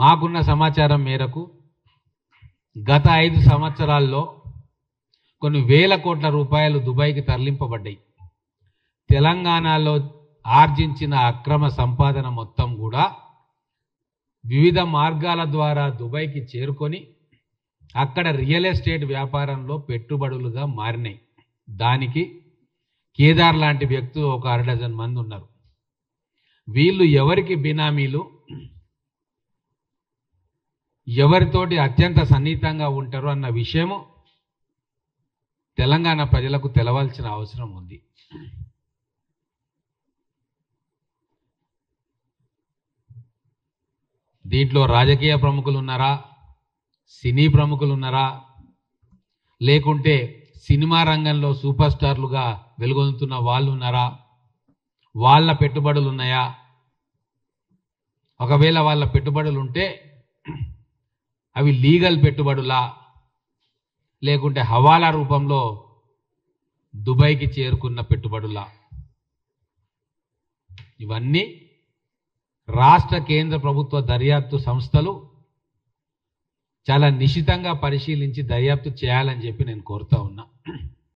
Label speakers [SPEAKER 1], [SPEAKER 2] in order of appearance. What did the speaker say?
[SPEAKER 1] మాకున్న సమాచారం మేరకు గత 5 సంవత్సరాల్లో కొన్ని వేల కోట్ల రూపాయలు దుబాయ్కి తరలింపబడ్డాయి. తెలంగాణలో ఆర్జించిన అక్రమ సంపాదన మొత్తం కూడా వివిధ మార్గాల ద్వారా దుబాయ్కి చేరుకొని అక్కడ రియల్ ఎస్టేట్ వ్యాపారంలో పెట్టుబడులుగా మారినాయి. దానికి కేదార్ లాంటి వ్యక్తులు ఒక 1/2 డజన్ మంది ఉన్నారు. వీళ్ళు ఎవరికి బినామీలు, ఎవరితోటి అత్యంత సన్నిహితంగా ఉంటారు అన్న విషయము తెలంగాణ ప్రజలకు తెలవాల్సిన అవసరం ఉంది. దీంట్లో రాజకీయ ప్రముఖులు ఉన్నారా, సినీ ప్రముఖులు ఉన్నారా, లేకుంటే సినిమా రంగంలో సూపర్ స్టార్లుగా వెలుగొందుతున్న వాళ్ళు ఉన్నారా, వాళ్ళ పెట్టుబడులు ఉన్నాయా? ఒకవేళ వాళ్ళ పెట్టుబడులు ఉంటే అవి లీగల్ పెట్టుబడులా, లేకుంటే హవాలా రూపంలో దుబాయ్కి చేరుకున్న పెట్టుబడులా? ఇవన్నీ రాష్ట్ర కేంద్ర ప్రభుత్వ దర్యాప్తు సంస్థలు చాలా నిశితంగా పరిశీలించి దర్యాప్తు చేయాలని చెప్పి నేను కోరుతా ఉన్నా.